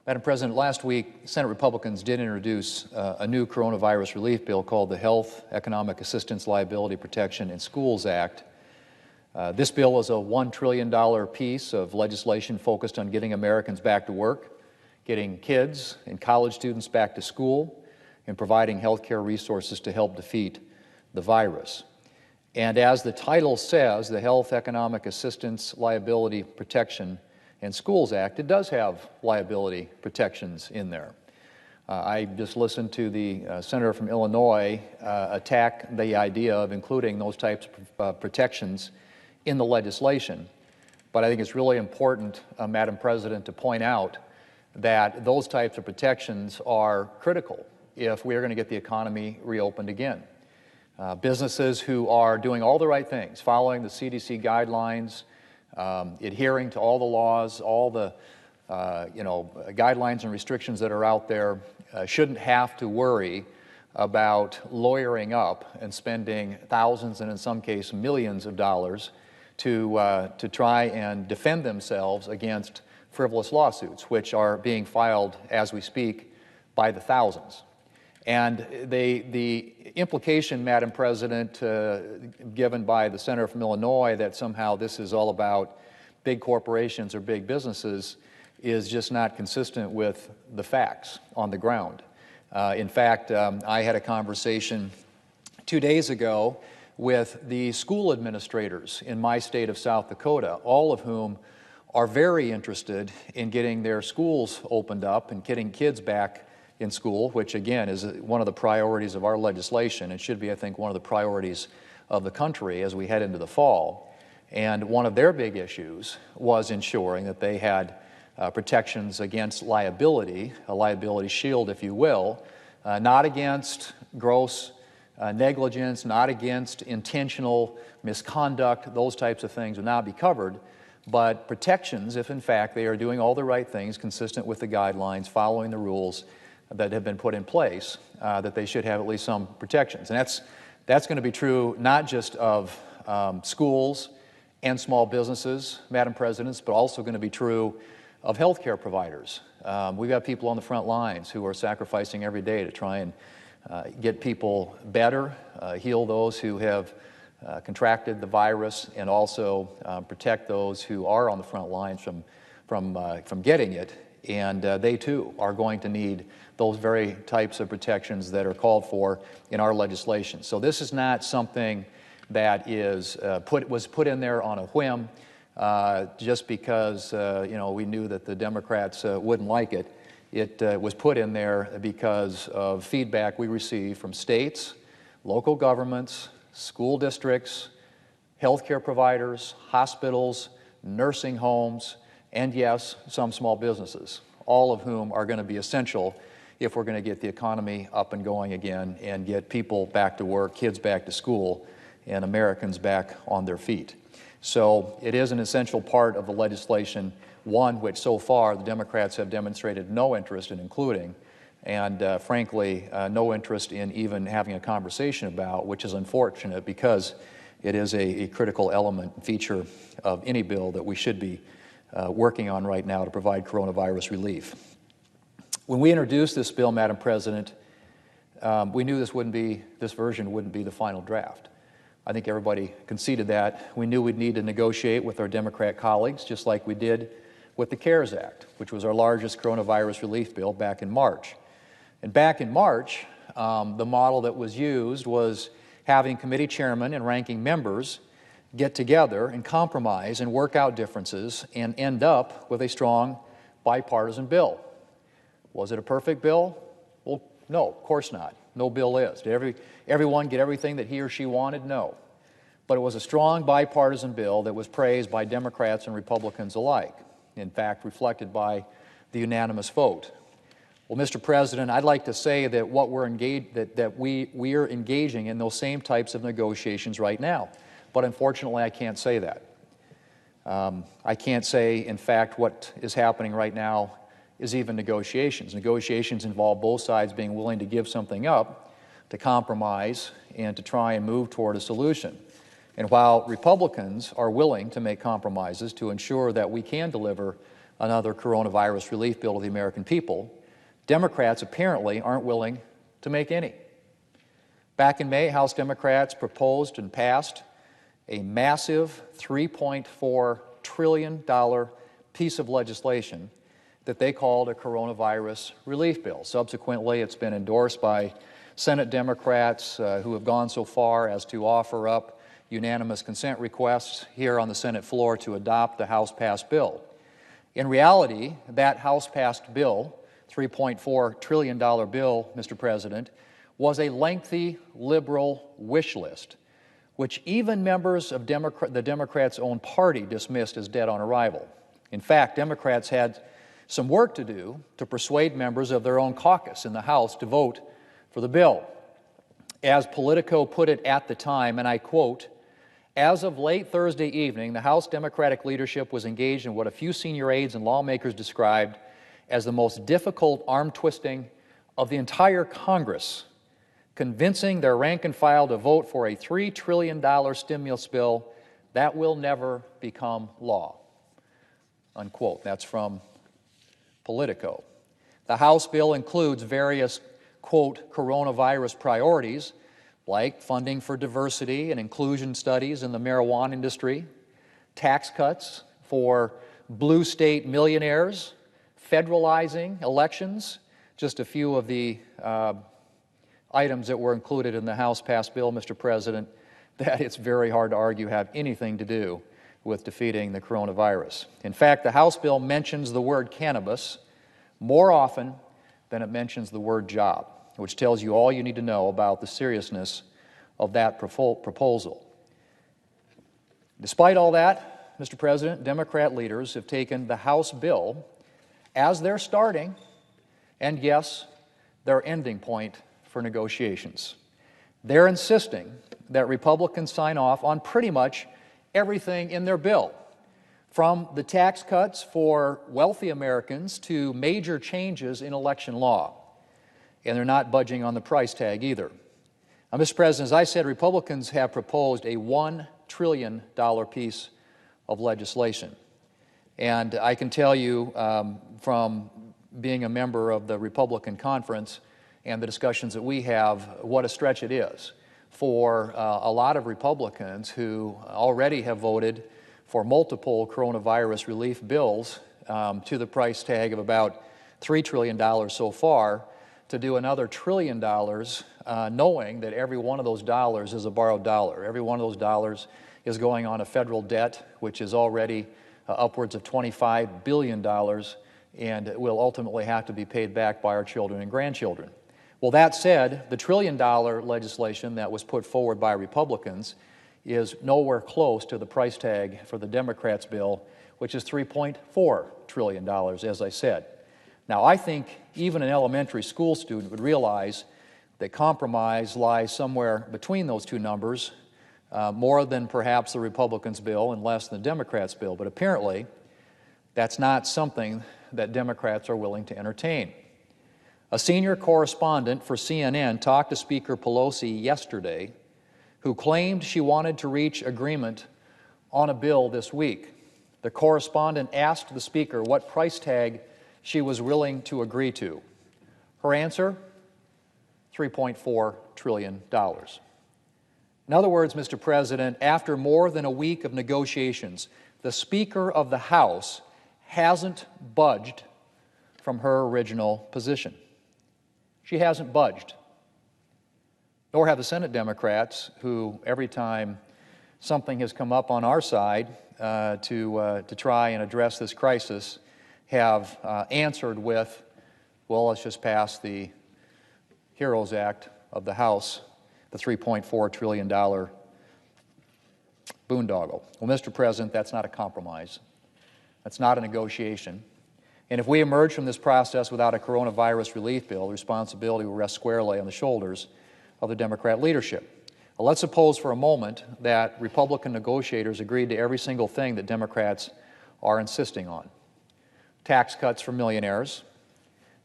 Madam President, last week, Senate Republicans did introduce a new coronavirus relief bill called the Health, Economic Assistance, Liability Protection, and Schools Act. This bill is a $1 trillion piece of legislation focused on getting Americans back to work, getting kids and college students back to school, and providing health care resources to help defeat the virus. And as the title says, the Health, Economic Assistance, Liability Protection, and Schools Act, it does have liability protections in there. I just listened to the senator from Illinois attack the idea of including those types of protections in the legislation. But I think it's really important, Madam President, to point out that those types of protections are critical if we are going to get the economy reopened again. Businesses who are doing all the right things, following the CDC guidelines, adhering to all the laws, all the guidelines and restrictions that are out there, shouldn't have to worry about lawyering up and spending thousands and in some cases millions of dollars to try and defend themselves against frivolous lawsuits, which are being filed as we speak by the thousands. And the implication, Madam President, given by the senator from Illinois that somehow this is all about big corporations or big businesses is just not consistent with the facts on the ground. In fact, I had a conversation 2 days ago with the school administrators in my state of South Dakota, all of whom are very interested in getting their schools opened up and getting kids back in school, which again is one of the priorities of our legislation. It should be, I think, one of the priorities of the country as we head into the fall. And one of their big issues was ensuring that they had protections against liability, a liability shield, if you will, not against gross negligence, not against intentional misconduct. Those types of things would not be covered, but protections if in fact they are doing all the right things consistent with the guidelines, following the rules that have been put in place, that they should have at least some protections. And that's going to be true not just of schools and small businesses, Madam President, but also going to be true of healthcare providers. We've got people on the front lines who are sacrificing every day to try and get people better, heal those who have contracted the virus, and also protect those who are on the front lines from getting it. And they too are going to need those very types of protections that are called for in our legislation. So this is not something that was put in there on a whim just because we knew that the Democrats wouldn't like it. It was put in there because of feedback we received from states, local governments, school districts, healthcare providers, hospitals, nursing homes, and yes, some small businesses, all of whom are going to be essential if we're going to get the economy up and going again and get people back to work, kids back to school, and Americans back on their feet. So it is an essential part of the legislation, one which so far the Democrats have demonstrated no interest in including, and frankly, no interest in even having a conversation about, which is unfortunate because it is a critical element, feature of any bill that we should be working on right now to provide coronavirus relief. When we introduced this bill, Madam President, we knew this version wouldn't be the final draft. I think everybody conceded that. We knew we'd need to negotiate with our Democrat colleagues, just like we did with the CARES Act, which was our largest coronavirus relief bill back in March. And back in March, the model that was used was having committee chairmen and ranking members get together and compromise and work out differences and end up with a strong bipartisan bill. Was it a perfect bill? Well, no, of course not. No bill is. Did everyone get everything that he or she wanted? No. But it was a strong bipartisan bill that was praised by Democrats and Republicans alike, in fact, reflected by the unanimous vote. Well, Mr. President, I'd like to say that we are engaging in those same types of negotiations right now. But unfortunately, I can't say that. I can't say, in fact, what is happening right now is even negotiations. Negotiations involve both sides being willing to give something up, to compromise, and to try and move toward a solution. And while Republicans are willing to make compromises to ensure that we can deliver another coronavirus relief bill to the American people, Democrats apparently aren't willing to make any. Back in May, House Democrats proposed and passed a massive $3.4 trillion piece of legislation that they called a coronavirus relief bill. Subsequently, it's been endorsed by Senate Democrats who have gone so far as to offer up unanimous consent requests here on the Senate floor to adopt the House-passed bill. In reality, that House-passed bill, $3.4 trillion bill, Mr. President, was a lengthy liberal wish list, which even members of the Democrats' own party dismissed as dead on arrival. In fact, Democrats had some work to do to persuade members of their own caucus in the House to vote for the bill. As Politico put it at the time, and I quote, "As of late Thursday evening, the House Democratic leadership was engaged in what a few senior aides and lawmakers described as the most difficult arm-twisting of the entire Congress, convincing their rank and file to vote for a $3 trillion stimulus bill that will never become law." Unquote. That's from Politico. The House bill includes various, quote, coronavirus priorities, like funding for diversity and inclusion studies in the marijuana industry, tax cuts for blue state millionaires, federalizing elections, just a few of the items that were included in the House-passed bill, Mr. President, that it's very hard to argue have anything to do with defeating the coronavirus. In fact, the House bill mentions the word cannabis more often than it mentions the word job, which tells you all you need to know about the seriousness of that proposal. Despite all that, Mr. President, Democrat leaders have taken the House bill as their starting and, yes, their ending point for negotiations. They're insisting that Republicans sign off on pretty much everything in their bill, from the tax cuts for wealthy Americans to major changes in election law. And they're not budging on the price tag either. Now, Mr. President, as I said, Republicans have proposed a $1 trillion piece of legislation. And I can tell you from being a member of the Republican conference and the discussions that we have, what a stretch it is for a lot of Republicans who already have voted for multiple coronavirus relief bills to the price tag of about $3 trillion so far, to do another $1 trillion, knowing that every one of those dollars is a borrowed dollar. Every one of those dollars is going on a federal debt, which is already upwards of $25 billion, and will ultimately have to be paid back by our children and grandchildren. Well, that said, the $1 trillion legislation that was put forward by Republicans is nowhere close to the price tag for the Democrats' bill, which is $3.4 trillion, as I said. Now, I think even an elementary school student would realize that compromise lies somewhere between those two numbers, more than perhaps the Republicans' bill and less than the Democrats' bill. But apparently, that's not something that Democrats are willing to entertain. A senior correspondent for CNN talked to Speaker Pelosi yesterday, who claimed she wanted to reach agreement on a bill this week. The correspondent asked the Speaker what price tag she was willing to agree to. Her answer? $3.4 trillion. In other words, Mr. President, after more than a week of negotiations, the Speaker of the House hasn't budged from her original position. She hasn't budged. Nor have the Senate Democrats, who every time something has come up on our side to try and address this crisis, have answered with, well, let's just pass the HEROES Act of the House, the $3.4 trillion boondoggle. Well, Mr. President, that's not a compromise. That's not a negotiation. And if we emerge from this process without a coronavirus relief bill, the responsibility will rest squarely on the shoulders of the Democrat leadership. Well, let's suppose for a moment that Republican negotiators agreed to every single thing that Democrats are insisting on. Tax cuts for millionaires,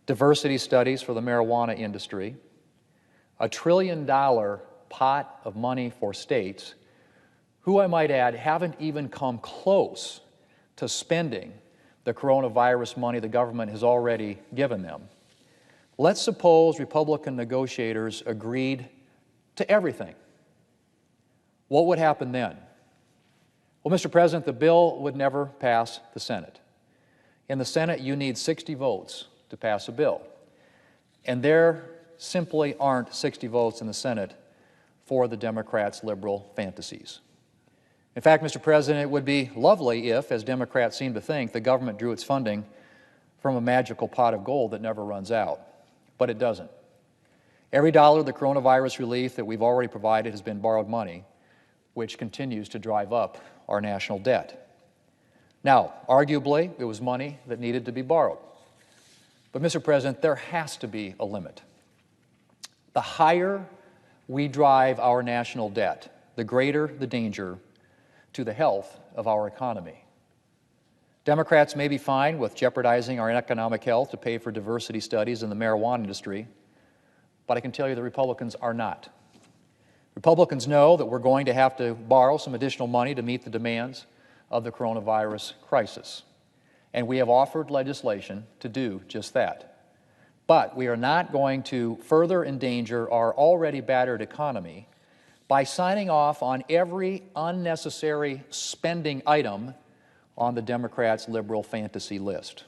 diversity studies for the marijuana industry, a $1 trillion pot of money for states, who I might add haven't even come close to spending the coronavirus money the government has already given them. Let's suppose Republican negotiators agreed to everything. What would happen then? Well, Mr. President, the bill would never pass the Senate. In the Senate, you need 60 votes to pass a bill. And there simply aren't 60 votes in the Senate for the Democrats' liberal fantasies. In fact, Mr. President, it would be lovely if, as Democrats seem to think, the government drew its funding from a magical pot of gold that never runs out. But it doesn't. Every dollar of the coronavirus relief that we've already provided has been borrowed money, which continues to drive up our national debt. Now, arguably, it was money that needed to be borrowed. But, Mr. President, there has to be a limit. The higher we drive our national debt, the greater the danger to the health of our economy. Democrats may be fine with jeopardizing our economic health to pay for diversity studies in the marijuana industry, but I can tell you the Republicans are not. Republicans know that we're going to have to borrow some additional money to meet the demands of the coronavirus crisis, and we have offered legislation to do just that. But we are not going to further endanger our already battered economy by signing off on every unnecessary spending item on the Democrats' liberal fantasy list.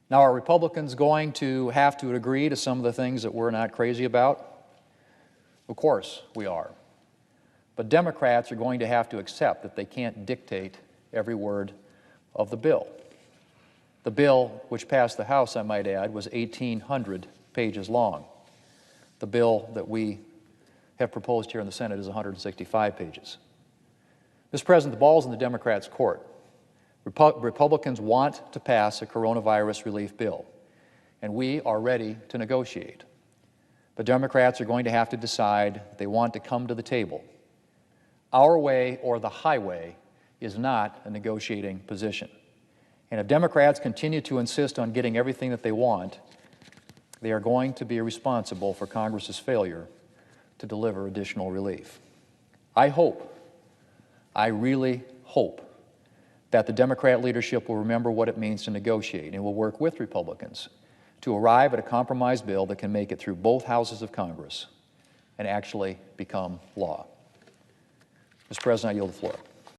Now, are Republicans going to have to agree to some of the things that we're not crazy about? Of course we are. But Democrats are going to have to accept that they can't dictate every word of the bill. The bill, which passed the House, I might add, was 1,800 pages long. The bill that we have proposed here in the Senate is 165 pages. Mr. President, the ball's in the Democrats' court. Republicans want to pass a coronavirus relief bill, and we are ready to negotiate. But Democrats are going to have to decide if they want to come to the table. Our way or the highway is not a negotiating position. And if Democrats continue to insist on getting everything that they want, they are going to be responsible for Congress's failure to deliver additional relief. I really hope that the Democrat leadership will remember what it means to negotiate and will work with Republicans to arrive at a compromise bill that can make it through both houses of Congress and actually become law. Mr. President, I yield the floor.